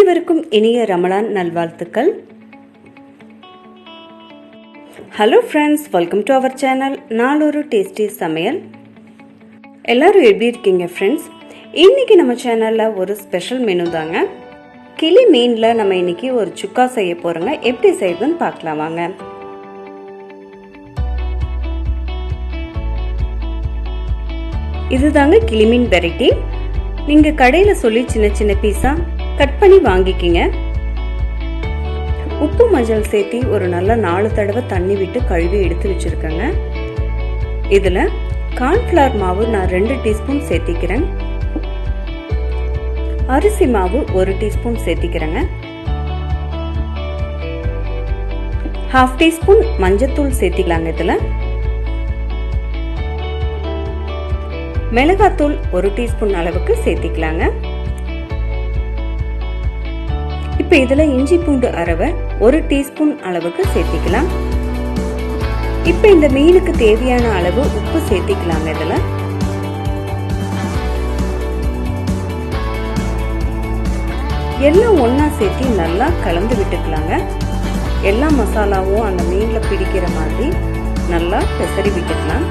அனைவருக்கும் இனிய ரமலான் நல்வாழ்த்துக்கள். Hello friends, welcome to our channel நாளொரு டேஸ்டி சமையல். எல்லாரும் எப்படி இருக்கீங்க ஃப்ரெண்ட்ஸ்? இன்னைக்கு நம்ம சேனலில் ஒரு ஸ்பெஷல் மெனு தாங்க. கிளி மீனில் நம்ம இன்னைக்கு ஒரு சுக்கா செய்ய போகிறோங்க. எப்படி செய்யுதுன்னு பார்க்கலாம் வாங்க. இதுதாங்க கிளிமீன் வெரைட்டி. நீங்கள் கடையில் சொல்லி சின்ன சின்ன பீஸாக கட் பண்ணி வாங்கிக்கிங்க. உப்பு மஞ்சள் சேர்த்து ஒரு நல்ல 4 தடவை தண்ணி விட்டு கழுவி எடுத்து வச்சிருக்கேங்க. இதில் கார்ன்ஃப்ளவர் மாவு நான் 2 டீஸ்பூன் சேர்த்திக்கிறேன். அரிசி மாவு 1 டீஸ்பூன் சேர்த்திக்கிறேங்க. 1/2 டீஸ்பூன் மஞ்சத்தூள் சேர்த்திக்கலாங்க. இதில் மிளகாத்தூள் 1 டீஸ்பூன் அளவுக்கு சேர்த்திக்கலாங்க. இப்ப இதுல இஞ்சி பூண்டு அரவை 1 டீஸ்பூன் அளவுக்கு சேர்த்திக்கலாம். இப்ப இந்த மீனுக்கு தேவையான அளவு உப்பு சேர்த்திக்கலாங்க. இதுல எல்லாம் ஒன்னா சேர்த்து நல்லா கலந்து விட்டுக்கலாங்க. எல்லா மசாலாவும் அந்த மீன்ல பிடிக்கிற மாதிரி நல்லா பெசரி விட்டுக்கலாம்.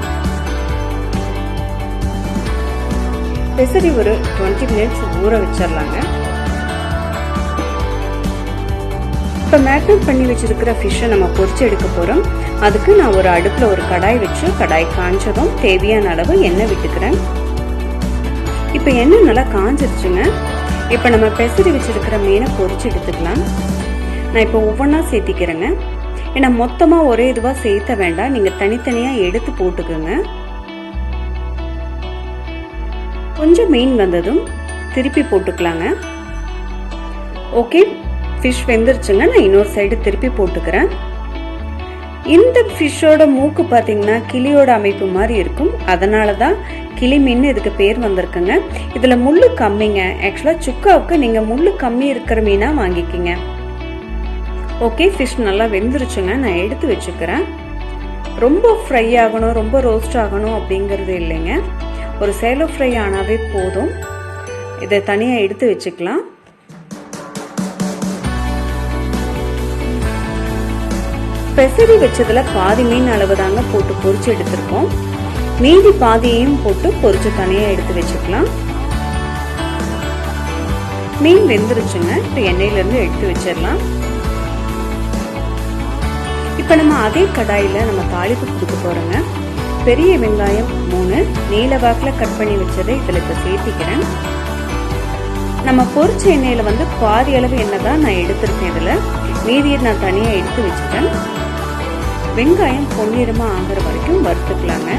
பெசரி ஒரு 20 மினிட்ஸ் ஊற வச்சிடலாங்க. இப்போ மேரினேட் பண்ணி வச்சிருக்கிற ஃபிஷ்ஷை நம்ம பொரிச்சு எடுக்க போகிறோம். அதுக்கு நான் ஒரு அடுப்பில் ஒரு கடாய் வச்சு கடாய் காஞ்சதும் தேவையான அளவு எண்ணெய் விட்டுக்கிறேன். இப்போ எண்ணெய் நல்லா காஞ்சிருச்சுங்க. இப்போ நம்ம பெசரி வச்சிருக்கிற மீனை பொரிச்சு எடுத்துக்கலாம். நான் இப்போ ஒவ்வொன்றா சேர்த்திக்கிறேங்க. ஏன்னா மொத்தமாக ஒரே இதுவாக சேர்த்த வேண்டாம், நீங்கள் தனித்தனியாக எடுத்து போட்டுக்கோங்க. கொஞ்சம் மீன் வந்ததும் திருப்பி போட்டுக்கலாங்க. ஓகே, ஃபிஷ் வெந்துருச்சுங்க. நான் இன்னொரு சைடு திருப்பி போட்டுக்கிறேன். இந்த ஃபிஷ்ஷோட மூக்கு பார்த்தீங்கன்னா கிளியோட அமைப்பு மாதிரி இருக்கும். அதனால தான் கிளி மீன் இதுக்கு பேர் வந்திருக்குங்க. இதில் முள்ளு கம்மிங்க. ஆக்சுவலாக சுக்காவுக்கு நீங்கள் முள்ளு கம்மி இருக்கிற மீனாக வாங்கிக்கிங்க. ஓகே, ஃபிஷ் நல்லா வெந்துருச்சுங்க. நான் எடுத்து வச்சுக்கிறேன். ரொம்ப ஃப்ரை ஆகணும், ரொம்ப ரோஸ்ட் ஆகணும் அப்படிங்கிறது இல்லைங்க. ஒரு சேலோ ஃப்ரை ஆனாவே போதும். இதை தனியாக எடுத்து வச்சுக்கலாம். பெசரி வச்சதுல பாதி மீன் அளவு தாங்க போட்டு பொரிச்சு எடுத்திருக்கோம். மீதி பாதியையும் போட்டு பொரிச்சு தனியா எடுத்து வச்சுக்கலாம். மீன் வெந்துருச்சுங்க. இப்போ எண்ணெயில இருந்து எடுத்து வச்சிடலாம். இப்ப நம்ம அதே கடாயில நம்ம தாளிப்பு கொடுக்க போறோங்க. பெரிய வெங்காயம் 3 நீல வாக்குல கட் பண்ணி வச்சதை இதுல இப்ப சேர்த்திக்கிறேன். நம்ம பொரிச்ச எண்ணெயில வந்து பாதி அளவு எண்ணெய் தான் நான் எடுத்திருக்கேன். இதுல மீதியை நான் தனியா எடுத்து வச்சுட்டேன். வெங்காயம் பொன்னிறமா ஆகிற வரைக்கும் வறுத்துக்கலாங்க.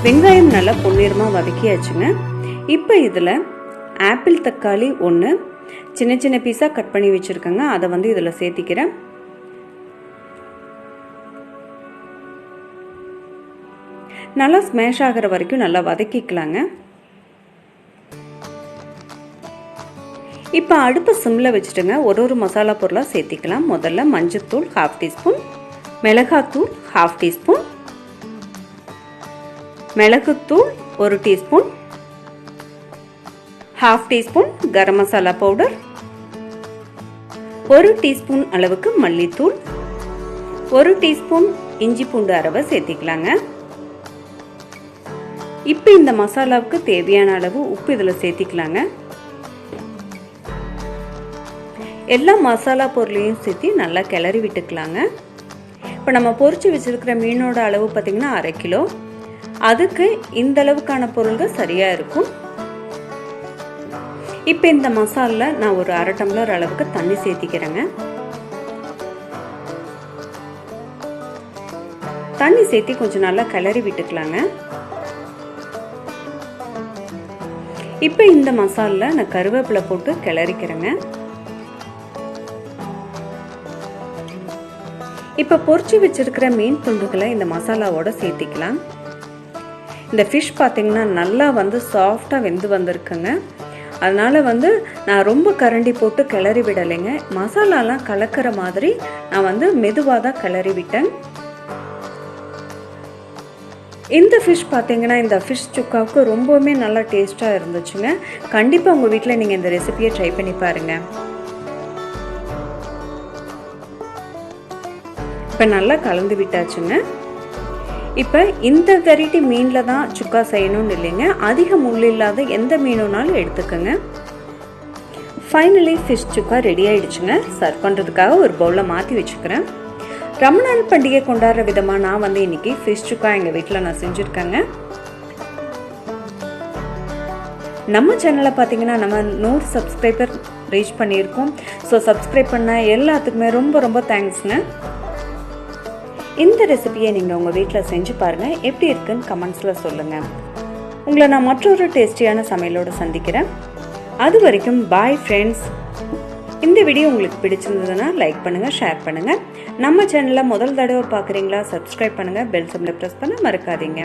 வெங்காயம் நல்லா பொன்னிறமா வதக்கியாச்சுங்க. இப்ப இதுல ஆப்பிள் தக்காளி 1 சின்ன சின்ன பீஸா கட் பண்ணி வச்சிருக்கேங்க. அதை வந்து இதுல சேர்த்திக்கிறேன். நல்லா ஸ்மேஷ் ஆகிற வரைக்கும் நல்லா வதக்கிக்கலாங்க. இப்போ அடுப்பு சிம்மில் வச்சுட்டுங்க ஒரு மசாலா பொருளாக சேர்த்திக்கலாம். முதல்ல மஞ்சத்தூள் 1/2 டீஸ்பூன், மிளகாத்தூள் 1/2 டீஸ்பூன், மிளகுத்தூள் 1 teaspoon, 1/2 teaspoon garam masala powder, 1 teaspoon அளவுக்கு மல்லித்தூள், 1 டீஸ்பூன் இஞ்சி பூண்டு அரவை சேர்த்திக்கலாங்க. இப்போ இந்த மசாலாவுக்கு தேவையான அளவு உப்பு இதில் சேர்த்திக்கலாங்க. எல்லா மசாலா பொருளையும் சேர்த்து நல்லா கிளறி விட்டுக்கலாங்க. இப்போ நம்ம பொரிச்சு வச்சிருக்கிற மீனோட அளவு பார்த்தீங்கன்னா 1/2 கிலோ. அதுக்கு இந்த அளவுக்கான பொருள்கள் சரியா இருக்கும். இப்போ இந்த மசாலா நான் ஒரு 1/2 டம்ளர் அளவுக்கு தண்ணி சேர்த்திக்கிறேங்க. தண்ணி சேர்த்து கொஞ்சம் நல்லா கிளறி விட்டுக்கலாங்க. இப்போ இந்த மசாலா நான் கருவேப்பிலை போட்டு கிளறிக்கிறேங்க. இப்போ பொரிச்சு வச்சிருக்கிற மீன் துண்டுகளை இந்த மசாலாவோட சேர்த்திக்கலாம். இந்த ஃபிஷ் பார்த்தீங்கன்னா நல்லா வந்து சாஃப்டாக வெந்து வந்திருக்குங்க. அதனால வந்து நான் ரொம்ப கரண்டி போட்டு கிளறி விடலைங்க. மசாலாலாம் கலக்கிற மாதிரி நான் வந்து மெதுவாக தான் கிளறி விட்டேன். இந்த ஃபிஷ் பார்த்தீங்கன்னா இந்த ஃபிஷ் சுக்காவுக்கு ரொம்பவுமே நல்லா டேஸ்ட்டாக இருந்துச்சுங்க. கண்டிப்பாக உங்கள் வீட்டில் நீங்கள் இந்த ரெசிபியை ட்ரை பண்ணி பாருங்கள். இப்போ நல்லா கலந்து விட்டாச்சுங்க. இப்போ இந்த வெரைட்டி மீனில் தான் சுக்கா செய்யணும்னு இல்லைங்க, அதிக முள் இல்லாத எந்த மீனுனாலும் எடுத்துக்கோங்க. ஃபைனலி ஃபிஷ் சுக்கா ரெடி ஆகிடுச்சுங்க. சர்வ் பண்ணுறதுக்காக ஒரு பவுலில் மாற்றி வச்சுக்கிறேன். ரமலான் பண்டிகை கொண்டாடுற விதமாக நான் இன்றைக்கி ஃபிஷ் சுக்கா எங்கள் வீட்டில் நான் செஞ்சுருக்கேங்க. நம்ம சேனலில் பார்த்தீங்கன்னா நம்ம 100 சப்ஸ்கிரைபர் ரீச் பண்ணியிருக்கோம். ஸோ சப்ஸ்கிரைப் பண்ண எல்லாத்துக்குமே ரொம்ப ரொம்ப தேங்க்ஸுங்க. இந்த ரெசிபியை நீங்கள் உங்கள் வீட்டில் செஞ்சு பாருங்கள். எப்படி இருக்குன்னு கமெண்ட்ஸில் சொல்லுங்கள். உங்களை நான் மற்றொரு டேஸ்டியான சமையலோடு சந்திக்கிறேன். அது வரைக்கும் பாய் ஃப்ரெண்ட்ஸ். இந்த வீடியோ உங்களுக்கு பிடிச்சிருந்ததுன்னா லைக் பண்ணுங்கள், ஷேர் பண்ணுங்கள். நம்ம சேனலில் முதல் தடவை பார்க்குறீங்களா, சப்ஸ்கிரைப் பண்ணுங்கள், பெல் சிம்பலை ப்ரெஸ் பண்ண மறக்காதீங்க.